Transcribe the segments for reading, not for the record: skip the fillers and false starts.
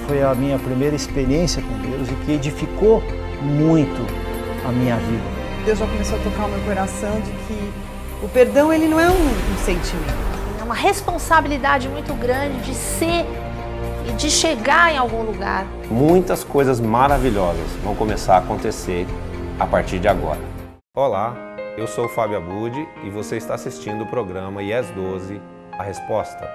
foi a minha primeira experiência com Deus e que edificou muito a minha vida. Deus já começou a tocar o meu coração de que o perdão ele não é um sentimento. É uma responsabilidade muito grande de ser e de chegar em algum lugar. Muitas coisas maravilhosas vão começar a acontecer a partir de agora. Olá, eu sou o Fábio Abud e você está assistindo o programa IES 12, A Resposta.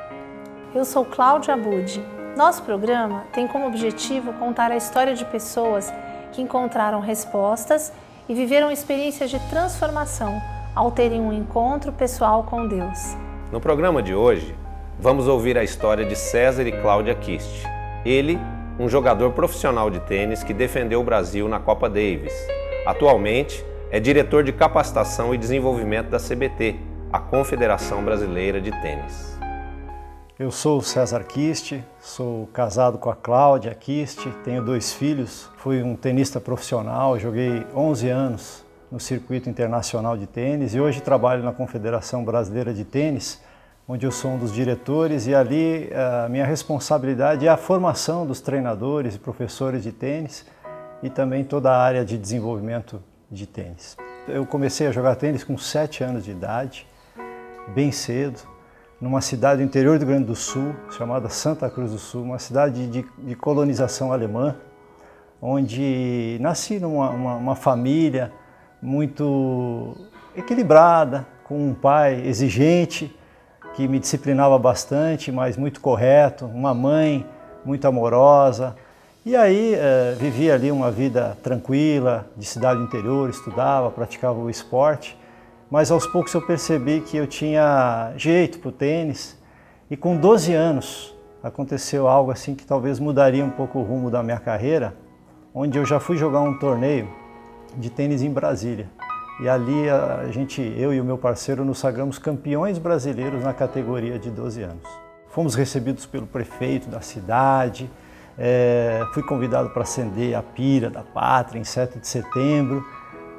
Eu sou Cláudia Abud. Nosso programa tem como objetivo contar a história de pessoas que encontraram respostas e viveram experiências de transformação ao terem um encontro pessoal com Deus. No programa de hoje, vamos ouvir a história de César e Cláudia Kist. Ele, um jogador profissional de tênis que defendeu o Brasil na Copa Davis. Atualmente, é diretor de capacitação e desenvolvimento da CBT, a Confederação Brasileira de Tênis. Eu sou o César Kist, sou casado com a Cláudia Kist, tenho 2 filhos, fui um tenista profissional, joguei 11 anos no circuito internacional de tênis e hoje trabalho na Confederação Brasileira de Tênis, onde eu sou um dos diretores e ali a minha responsabilidade é a formação dos treinadores e professores de tênis e também toda a área de desenvolvimento de tênis. Eu comecei a jogar tênis com 7 anos de idade, bem cedo, numa cidade do interior do Rio Grande do Sul, chamada Santa Cruz do Sul, uma cidade de colonização alemã, onde nasci numa família muito equilibrada, com um pai exigente, que me disciplinava bastante, mas muito correto, uma mãe muito amorosa. E aí vivia ali uma vida tranquila, de cidade interior, estudava, praticava o esporte. Mas aos poucos eu percebi que eu tinha jeito para o tênis e com 12 anos aconteceu algo assim que talvez mudaria um pouco o rumo da minha carreira, onde eu já fui jogar um torneio de tênis em Brasília. E ali eu e o meu parceiro nos sagramos campeões brasileiros na categoria de 12 anos. Fomos recebidos pelo prefeito da cidade, fui convidado para acender a pira da pátria em 7 de setembro.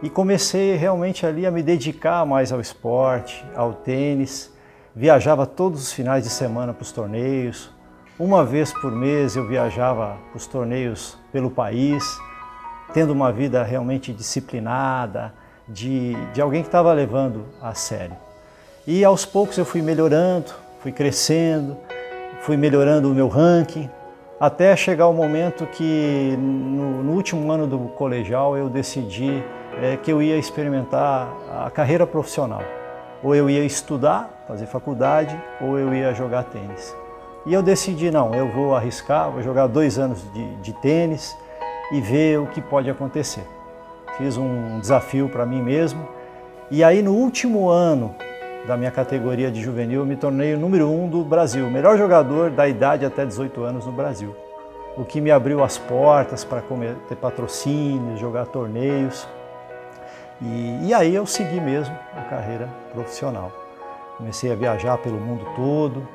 E comecei realmente ali a me dedicar mais ao esporte, ao tênis. Viajava todos os finais de semana para os torneios. Uma vez por mês eu viajava para os torneios pelo país, tendo uma vida realmente disciplinada, de alguém que estava levando a sério. E aos poucos eu fui melhorando, fui crescendo, fui melhorando o meu ranking, até chegar o momento que no último ano do colegial eu decidi que eu ia experimentar a carreira profissional. Ou eu ia estudar, fazer faculdade, ou eu ia jogar tênis. E eu decidi, não, eu vou arriscar, vou jogar 2 anos de tênis e ver o que pode acontecer. Fiz um desafio para mim mesmo e aí no último ano da minha categoria de juvenil eu me tornei o número 1 do Brasil, o melhor jogador da idade até 18 anos no Brasil. O que me abriu as portas para ter patrocínios, jogar torneios. E aí eu segui mesmo a carreira profissional. Comecei a viajar pelo mundo todo,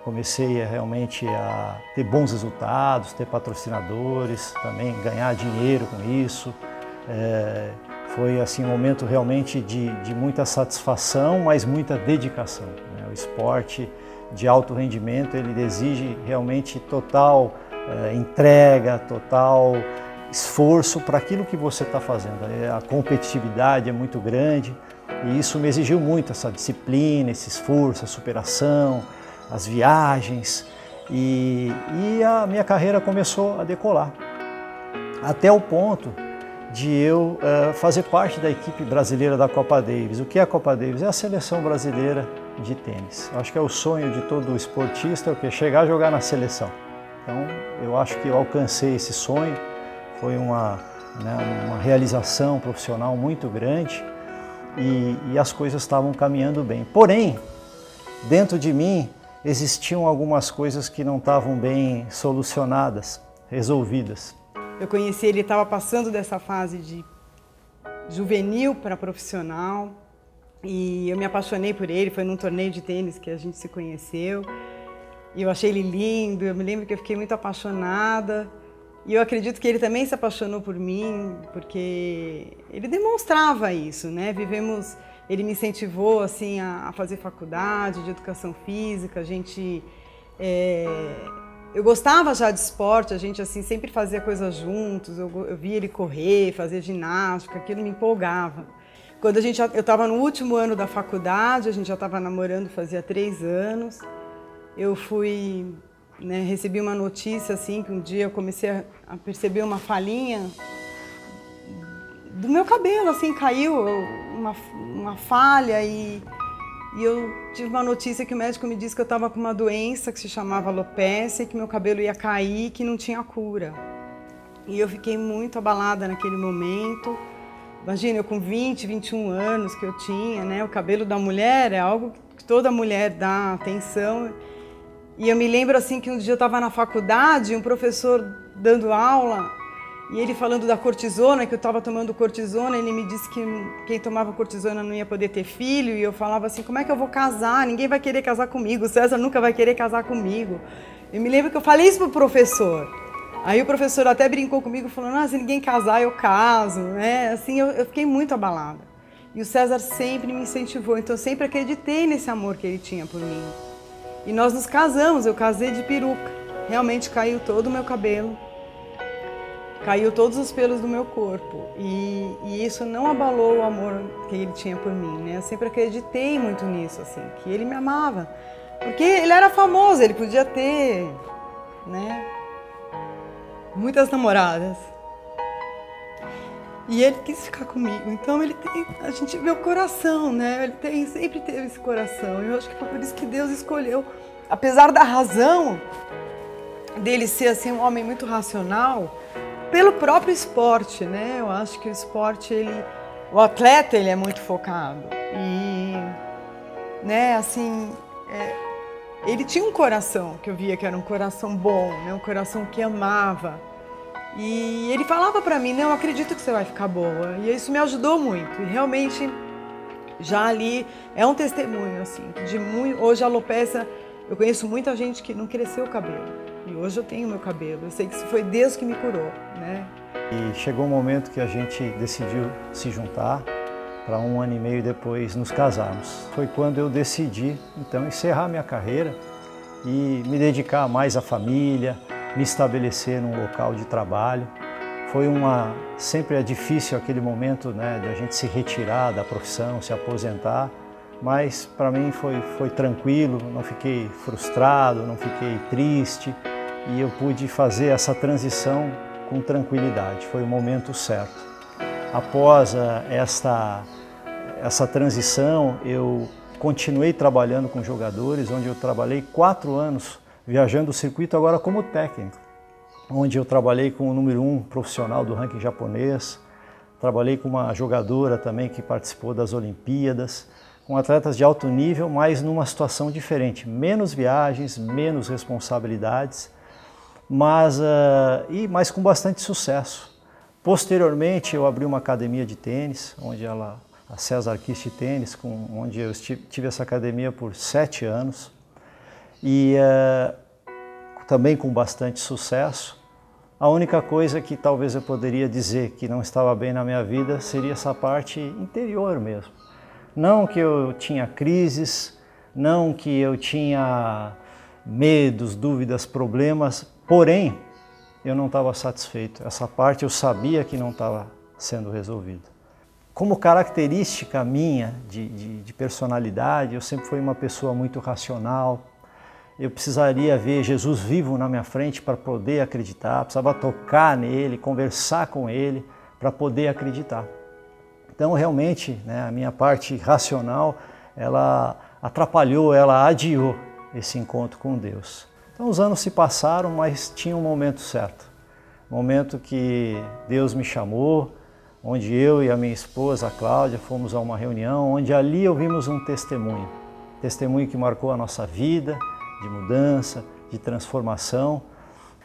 comecei realmente a ter bons resultados, ter patrocinadores, também ganhar dinheiro com isso. Foi assim, um momento realmente de muita satisfação, mas muita dedicação, né? O esporte de alto rendimento ele exige realmente total entrega, total esforço para aquilo que você está fazendo. A competitividade é muito grande e isso me exigiu muito, essa disciplina, esse esforço, a superação, as viagens e a minha carreira começou a decolar. Até o ponto de eu fazer parte da equipe brasileira da Copa Davis. O que é a Copa Davis? É a seleção brasileira de tênis. Eu acho que é o sonho de todo esportista, que é chegar a jogar na seleção. Então eu acho que eu alcancei esse sonho. Foi uma realização profissional muito grande e as coisas estavam caminhando bem. Porém, dentro de mim existiam algumas coisas que não estavam bem solucionadas, resolvidas. Eu conheci ele, estava passando dessa fase de juvenil para profissional e eu me apaixonei por ele, foi num torneio de tênis que a gente se conheceu e eu achei ele lindo, eu me lembro que eu fiquei muito apaixonada. E eu acredito que ele também se apaixonou por mim, porque ele demonstrava isso, né? Ele me incentivou assim a fazer faculdade de educação física, a gente eu gostava já de esporte, a gente assim sempre fazia coisas juntos, eu via ele correr, fazer ginástica, aquilo me empolgava. Quando eu estava no último ano da faculdade, a gente já estava namorando fazia 3 anos, eu fui, né, recebi uma notícia assim, que um dia eu comecei a perceber uma falhinha do meu cabelo, assim, caiu uma falha e eu tive uma notícia que o médico me disse que eu estava com uma doença que se chamava alopecia, que meu cabelo ia cair, que não tinha cura. E eu fiquei muito abalada naquele momento. Imagina, eu com 20, 21 anos que eu tinha, né? O cabelo da mulher é algo que toda mulher dá atenção. E eu me lembro assim que um dia eu estava na faculdade, um professor dando aula, e ele falando da cortisona, que eu estava tomando cortisona, ele me disse que quem tomava cortisona não ia poder ter filho, e eu falava assim, como é que eu vou casar? Ninguém vai querer casar comigo, o César nunca vai querer casar comigo. Eu me lembro que eu falei isso pro professor. Aí o professor até brincou comigo, falando, ah, se ninguém casar, eu caso, né? Assim, eu fiquei muito abalada. E o César sempre me incentivou, então eu sempre acreditei nesse amor que ele tinha por mim. E nós nos casamos, eu casei de peruca. Realmente caiu todo o meu cabelo. Caiu todos os pelos do meu corpo e isso não abalou o amor que ele tinha por mim, né? Eu sempre acreditei muito nisso, assim, que ele me amava, porque ele era famoso, ele podia ter, né, muitas namoradas e ele quis ficar comigo. Então a gente vê o coração, né? Sempre teve esse coração. Eu acho que foi por isso que Deus escolheu, apesar da razão dele ser assim um homem muito racional. Pelo próprio esporte, né? Eu acho que o esporte, o atleta, ele é muito focado. E, né, assim, ele tinha um coração que eu via que era um coração bom, né? Um coração que amava. E ele falava pra mim, não, eu acredito que você vai ficar boa. E isso me ajudou muito. E realmente, já ali, é um testemunho, assim, de muito. Hoje a alopecia, eu conheço muita gente que não cresceu o cabelo. E hoje eu tenho meu cabelo, eu sei que isso foi Deus que me curou, né? E chegou um momento que a gente decidiu se juntar para 1 ano e meio depois nos casarmos. Foi quando eu decidi, então, encerrar minha carreira e me dedicar mais à família, me estabelecer num local de trabalho. Sempre é difícil aquele momento, né, de a gente se retirar da profissão, se aposentar, mas para mim foi tranquilo, não fiquei frustrado, não fiquei triste. E eu pude fazer essa transição com tranquilidade, foi o momento certo. Após essa transição, eu continuei trabalhando com jogadores, onde eu trabalhei 4 anos viajando o circuito agora como técnico, onde eu trabalhei com o número 1 profissional do ranking japonês, trabalhei com uma jogadora também que participou das Olimpíadas, com atletas de alto nível, mas numa situação diferente, menos viagens, menos responsabilidades, mas com bastante sucesso. Posteriormente, eu abri uma academia de tênis, a César Arquiste Tênis, onde eu tive essa academia por 7 anos, e também com bastante sucesso. A única coisa que talvez eu poderia dizer que não estava bem na minha vida seria essa parte interior mesmo. Não que eu tinha crises, não que eu tinha medos, dúvidas, problemas, porém, eu não estava satisfeito. Essa parte eu sabia que não estava sendo resolvida. Como característica minha de personalidade, eu sempre fui uma pessoa muito racional. Eu precisaria ver Jesus vivo na minha frente para poder acreditar, precisava tocar nele, conversar com ele para poder acreditar. Então, realmente, né, a minha parte racional, ela atrapalhou, ela adiou esse encontro com Deus. Então, os anos se passaram, mas tinha um momento certo. Momento que Deus me chamou, onde eu e a minha esposa, a Cláudia, fomos a uma reunião, onde ali ouvimos um testemunho. Testemunho que marcou a nossa vida, de mudança, de transformação.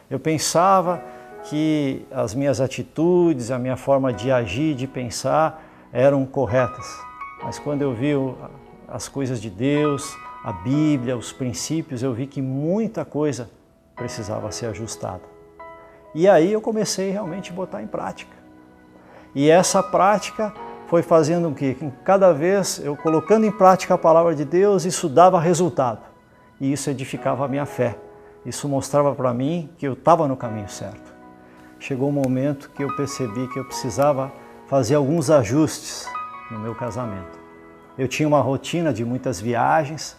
Eu pensava que as minhas atitudes, a minha forma de agir, de pensar, eram corretas. Mas quando eu vi as coisas de Deus, a Bíblia, os princípios, eu vi que muita coisa precisava ser ajustada. E aí eu comecei realmente a botar em prática. E essa prática foi fazendo o quê? Que cada vez eu colocando em prática a palavra de Deus, isso dava resultado. E isso edificava a minha fé. Isso mostrava para mim que eu estava no caminho certo. Chegou um momento que eu percebi que eu precisava fazer alguns ajustes no meu casamento. Eu tinha uma rotina de muitas viagens,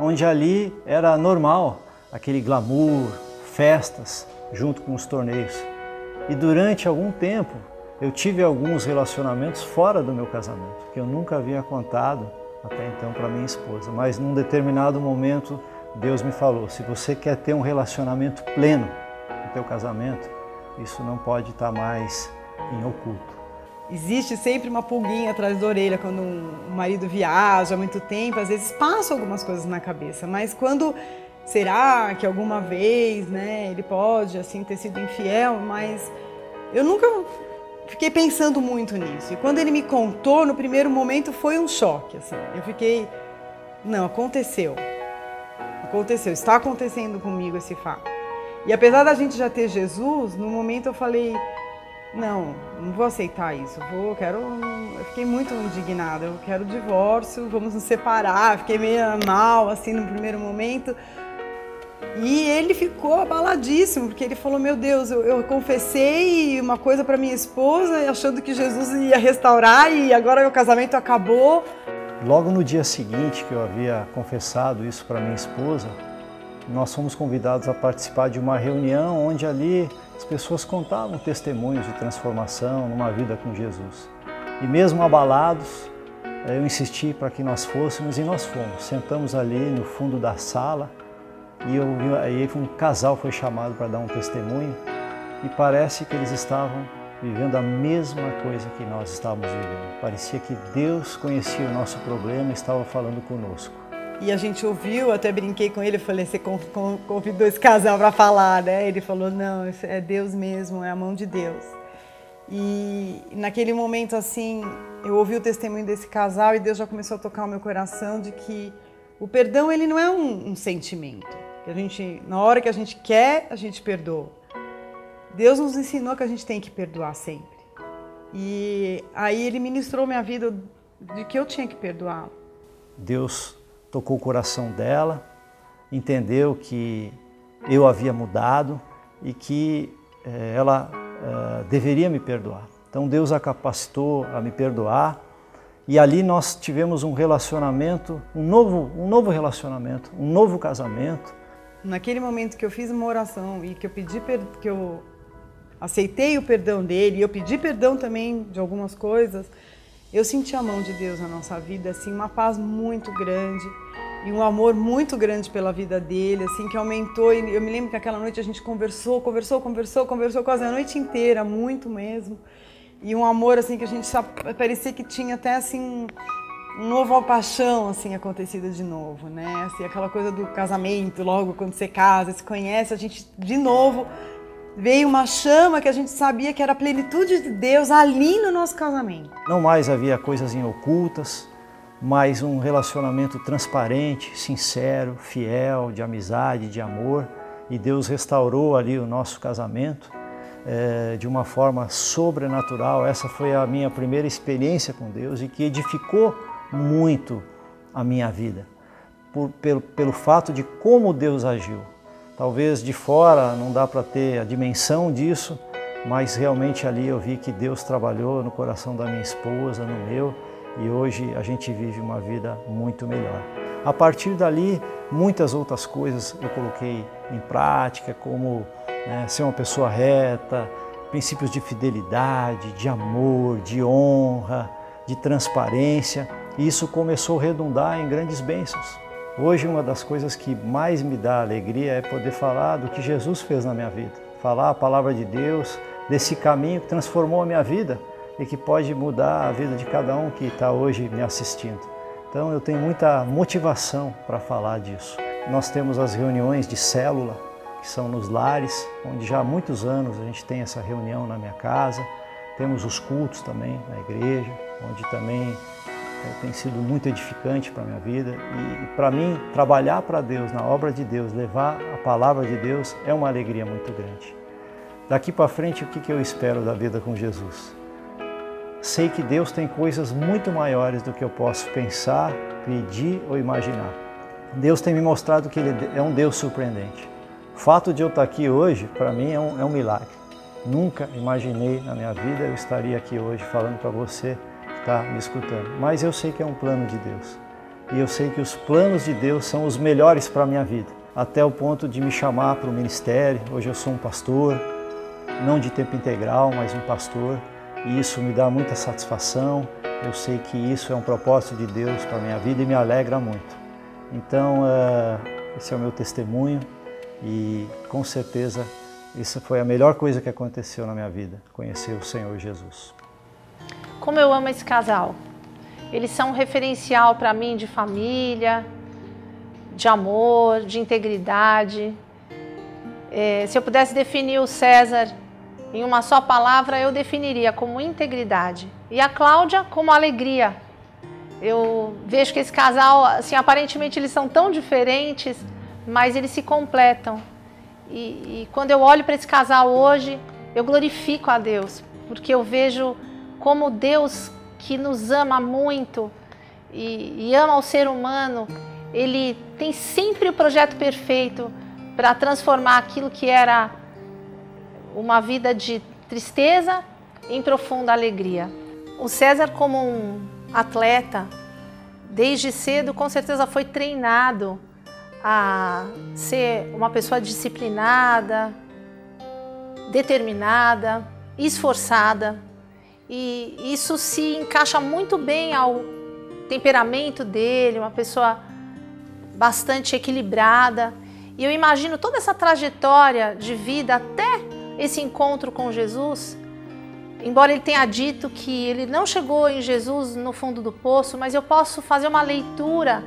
onde ali era normal aquele glamour, festas, junto com os torneios. E durante algum tempo eu tive alguns relacionamentos fora do meu casamento, que eu nunca havia contado até então para minha esposa. Mas num determinado momento Deus me falou, se você quer ter um relacionamento pleno no teu casamento, isso não pode estar mais em oculto. Existe sempre uma pulguinha atrás da orelha quando um marido viaja há muito tempo, às vezes passam algumas coisas na cabeça, mas quando será que alguma vez, né, ele pode assim ter sido infiel, mas eu nunca fiquei pensando muito nisso. E quando ele me contou, no primeiro momento foi um choque, assim. Eu fiquei, não, aconteceu, está acontecendo comigo esse fato. E apesar da gente já ter Jesus, no momento eu falei, não vou aceitar isso, eu fiquei muito indignada, eu quero divórcio, vamos nos separar, fiquei meio mal assim no primeiro momento. E ele ficou abaladíssimo, porque ele falou, meu Deus, eu confessei uma coisa para minha esposa, achando que Jesus ia restaurar e agora o casamento acabou. Logo no dia seguinte que eu havia confessado isso para minha esposa, nós fomos convidados a participar de uma reunião onde ali as pessoas contavam testemunhos de transformação numa vida com Jesus. E mesmo abalados, eu insisti para que nós fôssemos e nós fomos. Sentamos ali no fundo da sala e aí um casal foi chamado para dar um testemunho e parece que eles estavam vivendo a mesma coisa que nós estávamos vivendo. Parecia que Deus conhecia o nosso problema e estava falando conosco. E a gente ouviu, até brinquei com ele, falei, você convidou esse casal para falar, né? Ele falou, não, é Deus mesmo, é a mão de Deus. E naquele momento, assim, eu ouvi o testemunho desse casal e Deus já começou a tocar o meu coração de que o perdão, ele não é um sentimento. Que na hora que a gente quer, a gente perdoa. Deus nos ensinou que a gente tem que perdoar sempre. E aí ele ministrou minha vida de que eu tinha que perdoar. Deus tocou o coração dela, entendeu que eu havia mudado e que ela deveria me perdoar. Então Deus a capacitou a me perdoar e ali nós tivemos um relacionamento, um novo relacionamento, um novo casamento. Naquele momento que eu fiz uma oração e que eu aceitei o perdão dele e eu pedi perdão também de algumas coisas, eu senti a mão de Deus na nossa vida, assim, uma paz muito grande e um amor muito grande pela vida dele, assim, que aumentou. E eu me lembro que aquela noite a gente conversou quase a noite inteira, muito mesmo. E um amor, assim, que a gente parecia que tinha até, assim, um novo paixão, assim, acontecido de novo, né? Assim, aquela coisa do casamento, logo quando você casa, se conhece, a gente, de novo, veio uma chama que a gente sabia que era a plenitude de Deus ali no nosso casamento. Não mais havia coisas ocultas, mas um relacionamento transparente, sincero, fiel, de amizade, de amor. E Deus restaurou ali o nosso casamento de uma forma sobrenatural. Essa foi a minha primeira experiência com Deus e que edificou muito a minha vida, pelo fato de como Deus agiu. Talvez de fora não dá para ter a dimensão disso, mas realmente ali eu vi que Deus trabalhou no coração da minha esposa, no meu, e hoje a gente vive uma vida muito melhor. A partir dali, muitas outras coisas eu coloquei em prática, como ser uma pessoa reta, princípios de fidelidade, de amor, de honra, de transparência, e isso começou a redundar em grandes bênçãos. Hoje, uma das coisas que mais me dá alegria é poder falar do que Jesus fez na minha vida. Falar a palavra de Deus, desse caminho que transformou a minha vida e que pode mudar a vida de cada um que está hoje me assistindo. Então, eu tenho muita motivação para falar disso. Nós temos as reuniões de célula, que são nos lares, onde já há muitos anos a gente tem essa reunião na minha casa. Temos os cultos também na igreja, onde também tem sido muito edificante para a minha vida e para mim, trabalhar para Deus, na obra de Deus, levar a palavra de Deus é uma alegria muito grande. Daqui para frente, o que eu espero da vida com Jesus? Sei que Deus tem coisas muito maiores do que eu posso pensar, pedir ou imaginar. Deus tem me mostrado que Ele é um Deus surpreendente. fato de eu estar aqui hoje, para mim, é um milagre. Nunca imaginei na minha vida eu estaria aqui hoje falando para você que está me escutando. Mas eu sei que é um plano de Deus. E eu sei que os planos de Deus são os melhores para a minha vida. Até o ponto de me chamar para o ministério. Hoje eu sou um pastor, não de tempo integral, mas um pastor. E isso me dá muita satisfação. Eu sei que isso é um propósito de Deus para a minha vida e me alegra muito. Então, esse é o meu testemunho e com certeza isso foi a melhor coisa que aconteceu na minha vida, conhecer o Senhor Jesus. Como eu amo esse casal. Eles são um referencial para mim de família, de amor, de integridade. Se eu pudesse definir o César em uma só palavra, eu definiria como integridade. E a Cláudia como alegria. Eu vejo que esse casal, assim, aparentemente eles são tão diferentes, mas eles se completam. E quando eu olho para esse casal hoje, eu glorifico a Deus, porque eu vejo como Deus, que nos ama muito e ama o ser humano, Ele tem sempre o projeto perfeito para transformar aquilo que era uma vida de tristeza em profunda alegria. O César, como um atleta, desde cedo, com certeza foi treinado a ser uma pessoa disciplinada, determinada, esforçada. E isso se encaixa muito bem ao temperamento dele, uma pessoa bastante equilibrada. E eu imagino toda essa trajetória de vida até esse encontro com Jesus. Embora ele tenha dito que ele não chegou em Jesus no fundo do poço, mas eu posso fazer uma leitura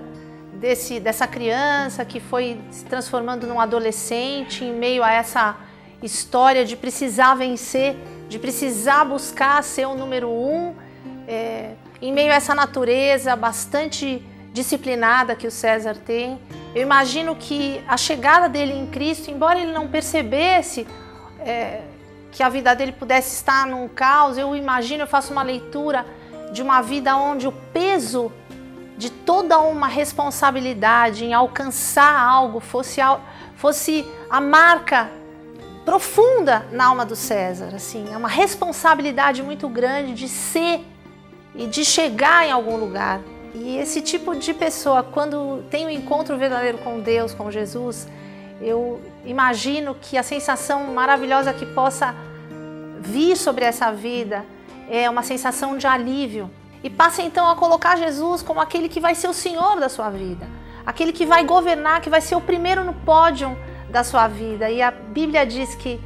dessa criança que foi se transformando num adolescente em meio a essa história de precisar vencer, de precisar buscar ser o número 1, em meio a essa natureza bastante disciplinada que o César tem. Eu imagino que a chegada dele em Cristo, embora ele não percebesse que a vida dele pudesse estar num caos, eu faço uma leitura de uma vida onde o peso de toda uma responsabilidade em alcançar algo fosse a marca profunda na alma do César. Assim, é uma responsabilidade muito grande de ser e de chegar em algum lugar. E esse tipo de pessoa, quando tem um encontro verdadeiro com Deus, com Jesus, eu imagino que a sensação maravilhosa que possa vir sobre essa vida é uma sensação de alívio. E passa então a colocar Jesus como aquele que vai ser o Senhor da sua vida, aquele que vai governar, que vai ser o primeiro no pódio da sua vida. E a Bíblia diz que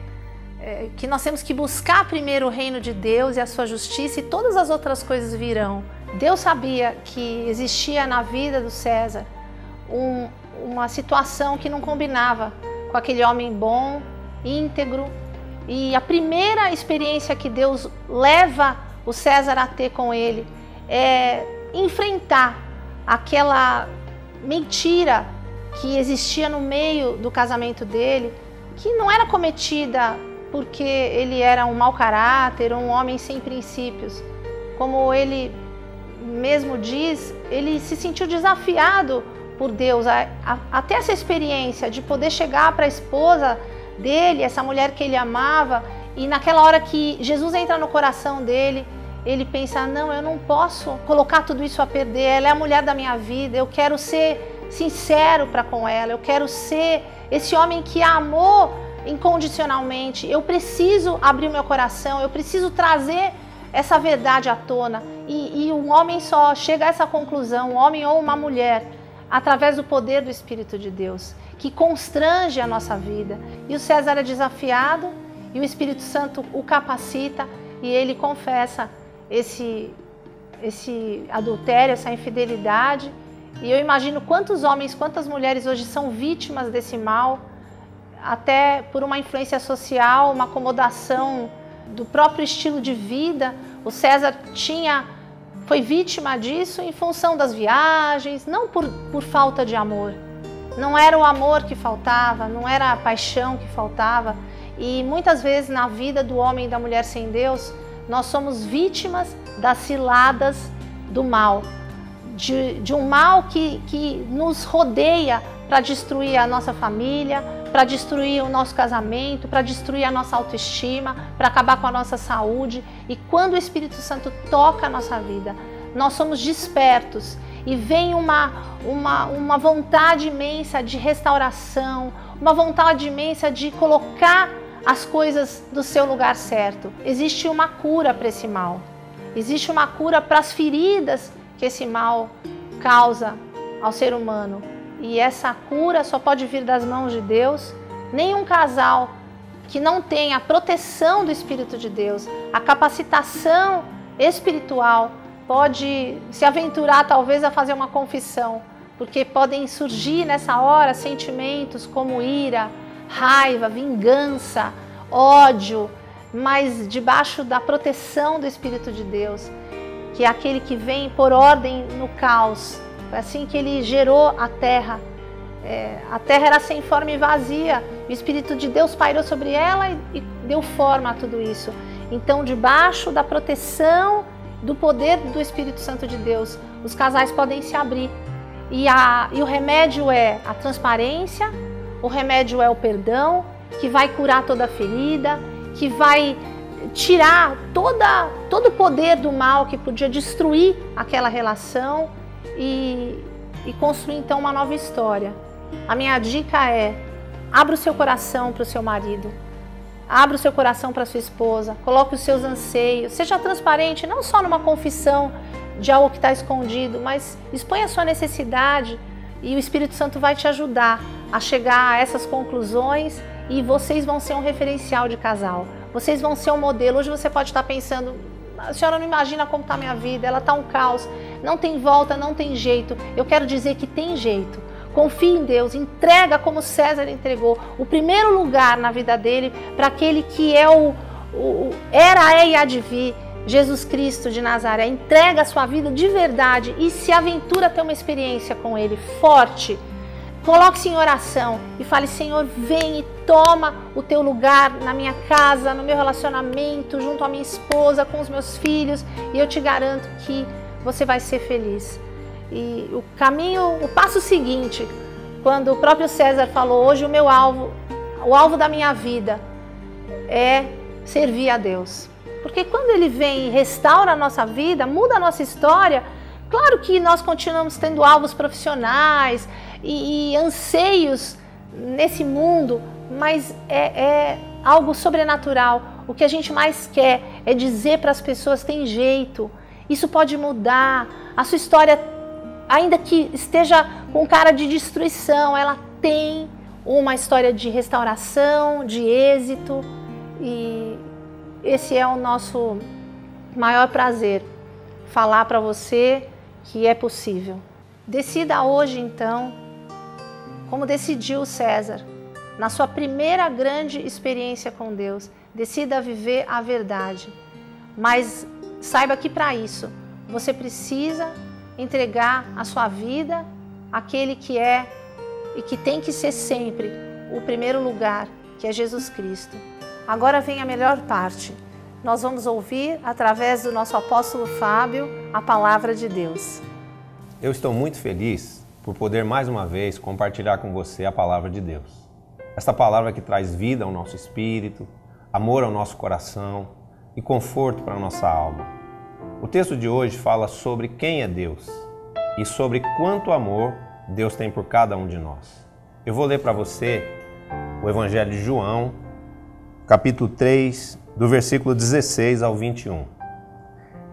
nós temos que buscar primeiro o reino de Deus e a sua justiça, e todas as outras coisas virão. Deus sabia que existia na vida do César uma situação que não combinava com aquele homem bom, íntegro. E a primeira experiência que Deus leva o César a ter com ele é enfrentar aquela mentira que existia no meio do casamento dele, que não era cometida porque ele era um mau caráter, um homem sem princípios. Como ele mesmo diz, ele se sentiu desafiado por Deus até essa experiência de poder chegar para a esposa dele, essa mulher que ele amava, e naquela hora que Jesus entra no coração dele, ele pensa: não, eu não posso colocar tudo isso a perder, ela é a mulher da minha vida, eu quero ser sincero para com ela, eu quero ser esse homem que a amou incondicionalmente, eu preciso abrir o meu coração, eu preciso trazer essa verdade à tona. E um homem só chega a essa conclusão, um homem ou uma mulher, através do poder do Espírito de Deus, que constrange a nossa vida. E o César é desafiado e o Espírito Santo o capacita e ele confessa esse adultério, essa infidelidade. E eu imagino quantos homens, quantas mulheres hoje são vítimas desse mal, até por uma influência social, uma acomodação do próprio estilo de vida. O César foi vítima disso em função das viagens, não por falta de amor. Não era o amor que faltava, não era a paixão que faltava. E muitas vezes na vida do homem e da mulher sem Deus, nós somos vítimas das ciladas do mal. De um mal que nos rodeia para destruir a nossa família, para destruir o nosso casamento, para destruir a nossa autoestima, para acabar com a nossa saúde. E quando o Espírito Santo toca a nossa vida, nós somos despertos e vem uma vontade imensa de restauração, uma vontade imensa de colocar as coisas do seu lugar certo. Existe uma cura para esse mal, existe uma cura para as feridas que esse mal causa ao ser humano. E essa cura só pode vir das mãos de Deus. Nenhum casal que não tenha a proteção do Espírito de Deus, a capacitação espiritual, pode se aventurar talvez a fazer uma confissão, porque podem surgir nessa hora sentimentos como ira, raiva, vingança, ódio, mas debaixo da proteção do Espírito de Deus, que é aquele que vem por ordem no caos. Assim que ele gerou a terra era sem forma e vazia, o Espírito de Deus pairou sobre ela e deu forma a tudo isso. Então, debaixo da proteção do poder do Espírito Santo de Deus, os casais podem se abrir. E o remédio é a transparência, o remédio é o perdão, que vai curar toda a ferida, que vai tirar todo o poder do mal que podia destruir aquela relação e construir então uma nova história. A minha dica é: abra o seu coração para o seu marido, abra o seu coração para a sua esposa, coloque os seus anseios, seja transparente, não só numa confissão de algo que está escondido, mas exponha a sua necessidade e o Espírito Santo vai te ajudar a chegar a essas conclusões e vocês vão ser um referencial de casal, vocês vão ser um modelo. Hoje você pode estar pensando: a senhora não imagina como está a minha vida, ela está um caos, não tem volta, não tem jeito. Eu quero dizer que tem jeito. Confie em Deus, entrega como César entregou o primeiro lugar na vida dele para aquele que é era, é e há de vir, Jesus Cristo de Nazaré. Entrega a sua vida de verdade e se aventura a ter uma experiência com Ele forte. Coloque-se em oração e fale: Senhor, vem e toma o teu lugar na minha casa, no meu relacionamento, junto à minha esposa, com os meus filhos, e eu te garanto que você vai ser feliz. E o passo seguinte, quando o próprio César falou: hoje o alvo da minha vida é servir a Deus. Porque quando Ele vem e restaura a nossa vida, muda a nossa história, claro que nós continuamos tendo alvos profissionais e anseios nesse mundo, mas é algo sobrenatural. O que a gente mais quer é dizer para as pessoas: tem jeito, isso pode mudar, a sua história, ainda que esteja com cara de destruição, ela tem uma história de restauração, de êxito, e esse é o nosso maior prazer, falar para você que é possível. Decida hoje então, como decidiu César, na sua primeira grande experiência com Deus, decida viver a verdade, mas saiba que para isso você precisa entregar a sua vida àquele que é e que tem que ser sempre o primeiro lugar, que é Jesus Cristo. Agora vem a melhor parte. Nós vamos ouvir, através do nosso apóstolo Fábio, a palavra de Deus. Eu estou muito feliz por poder mais uma vez compartilhar com você a palavra de Deus. Esta palavra que traz vida ao nosso espírito, amor ao nosso coração e conforto para a nossa alma. O texto de hoje fala sobre quem é Deus e sobre quanto amor Deus tem por cada um de nós. Eu vou ler para você o Evangelho de João, capítulo 3, do versículo 16 ao 21.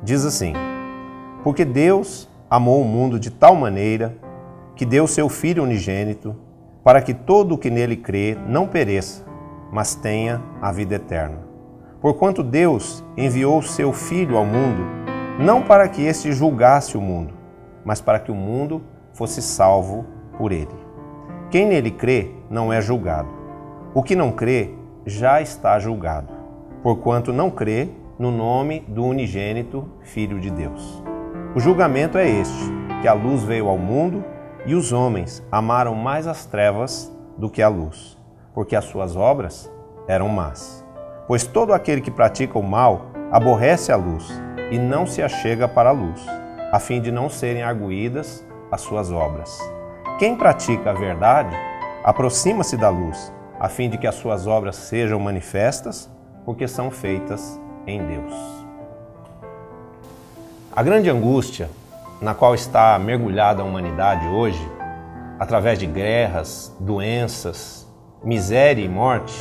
Diz assim: porque Deus amou o mundo de tal maneira que deu seu Filho unigênito, para que todo o que nele crê não pereça, mas tenha a vida eterna. Porquanto Deus enviou seu Filho ao mundo, não para que este julgasse o mundo, mas para que o mundo fosse salvo por ele. Quem nele crê não é julgado. O que não crê já está julgado, porquanto não crê no nome do unigênito Filho de Deus. O julgamento é este, que a luz veio ao mundo e os homens amaram mais as trevas do que a luz, porque as suas obras eram más. Pois todo aquele que pratica o mal aborrece a luz e não se achega para a luz, a fim de não serem arguídas as suas obras. Quem pratica a verdade aproxima-se da luz, a fim de que as suas obras sejam manifestas, porque são feitas em Deus. A grande angústia na qual está mergulhada a humanidade hoje, através de guerras, doenças, miséria e morte,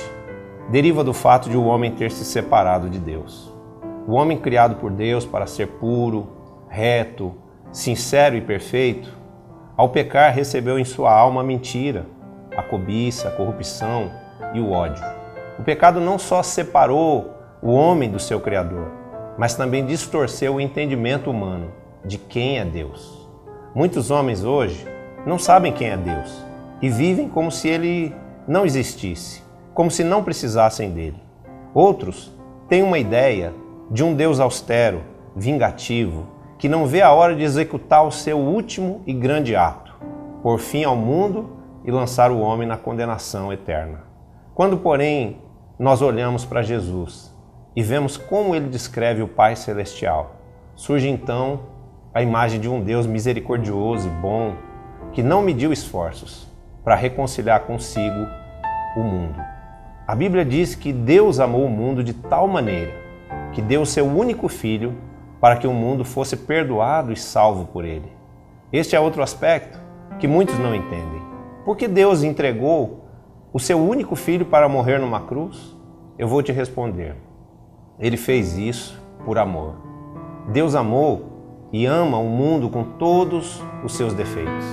deriva do fato de o homem ter se separado de Deus. O homem criado por Deus para ser puro, reto, sincero e perfeito, ao pecar recebeu em sua alma a mentira, a cobiça, a corrupção e o ódio. O pecado não só separou o homem do seu Criador, mas também distorceu o entendimento humano de quem é Deus. Muitos homens hoje não sabem quem é Deus e vivem como se Ele não existisse, como se não precisassem dele. Outros têm uma ideia de um Deus austero, vingativo, que não vê a hora de executar o seu último e grande ato, pôr fim ao mundo e lançar o homem na condenação eterna. Quando, porém, nós olhamos para Jesus e vemos como ele descreve o Pai Celestial, surge então a imagem de um Deus misericordioso e bom, que não mediu esforços para reconciliar consigo o mundo. A Bíblia diz que Deus amou o mundo de tal maneira que deu o seu único filho para que o mundo fosse perdoado e salvo por ele. Este é outro aspecto que muitos não entendem. Por que Deus entregou o seu único filho para morrer numa cruz? Eu vou te responder. Ele fez isso por amor. Deus amou e ama o mundo com todos os seus defeitos,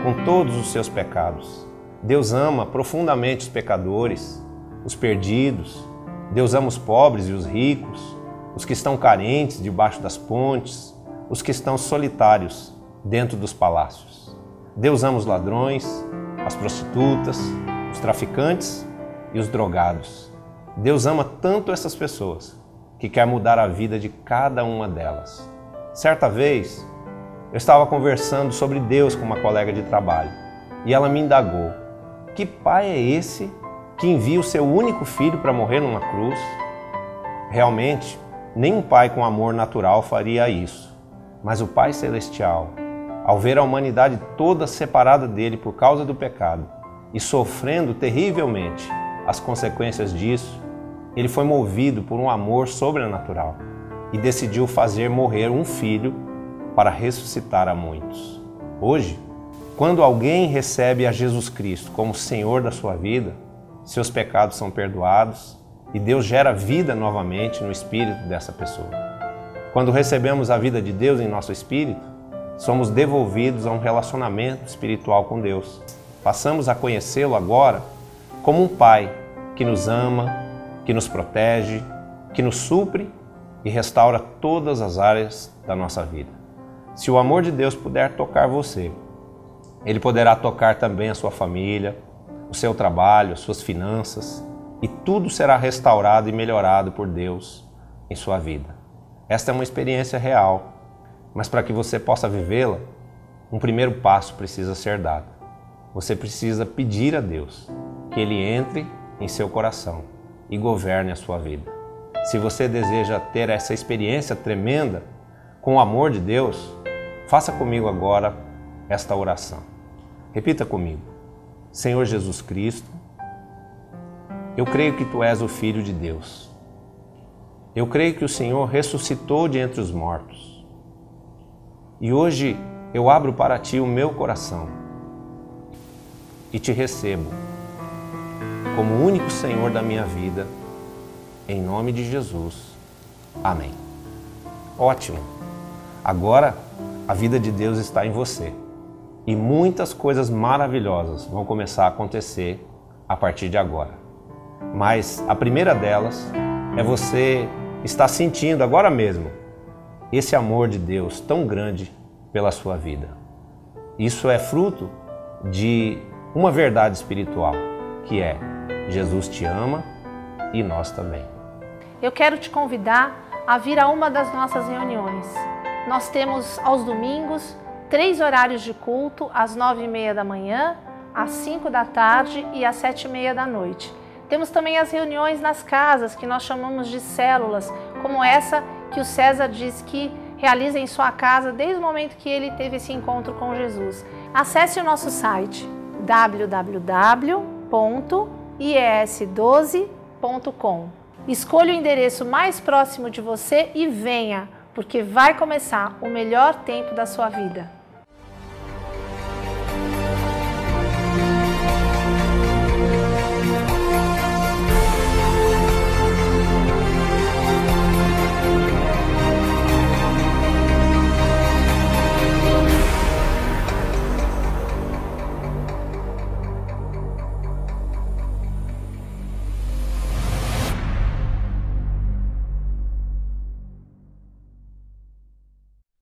com todos os seus pecados. Deus ama profundamente os pecadores, os perdidos. Deus ama os pobres e os ricos, os que estão carentes debaixo das pontes, os que estão solitários dentro dos palácios. Deus ama os ladrões, as prostitutas, os traficantes e os drogados. Deus ama tanto essas pessoas que quer mudar a vida de cada uma delas. Certa vez, eu estava conversando sobre Deus com uma colega de trabalho e ela me indagou: que pai é esse que envia o seu único filho para morrer numa cruz? Realmente, nenhum pai com amor natural faria isso, mas o Pai Celestial, ao ver a humanidade toda separada dele por causa do pecado e sofrendo terrivelmente as consequências disso, ele foi movido por um amor sobrenatural e decidiu fazer morrer um filho para ressuscitar a muitos. Hoje, quando alguém recebe a Jesus Cristo como Senhor da sua vida, seus pecados são perdoados e Deus gera vida novamente no espírito dessa pessoa. Quando recebemos a vida de Deus em nosso espírito, somos devolvidos a um relacionamento espiritual com Deus. Passamos a conhecê-lo agora como um Pai que nos ama, que nos protege, que nos supre e restaura todas as áreas da nossa vida. Se o amor de Deus puder tocar você, Ele poderá tocar também a sua família, o seu trabalho, as suas finanças, e tudo será restaurado e melhorado por Deus em sua vida. Esta é uma experiência real, mas para que você possa vivê-la, um primeiro passo precisa ser dado. Você precisa pedir a Deus que Ele entre em seu coração e governe a sua vida. Se você deseja ter essa experiência tremenda com o amor de Deus, faça comigo agora esta oração. Repita comigo: Senhor Jesus Cristo, eu creio que Tu és o Filho de Deus. Eu creio que o Senhor ressuscitou de entre os mortos. E hoje eu abro para Ti o meu coração e Te recebo como o único Senhor da minha vida, em nome de Jesus. Amém. Ótimo! Agora a vida de Deus está em você e muitas coisas maravilhosas vão começar a acontecer a partir de agora. Mas a primeira delas é você estar sentindo agora mesmo esse amor de Deus tão grande pela sua vida. Isso é fruto de uma verdade espiritual, que é: Jesus te ama e nós também. Eu quero te convidar a vir a uma das nossas reuniões. Nós temos aos domingos 3 horários de culto, às 9h30 da manhã, às 5 da tarde e às 7h30 da noite. Temos também as reuniões nas casas, que nós chamamos de células, como essa que o César diz que realiza em sua casa desde o momento que ele teve esse encontro com Jesus. Acesse o nosso site www.ies12.com. Escolha o endereço mais próximo de você e venha, porque vai começar o melhor tempo da sua vida.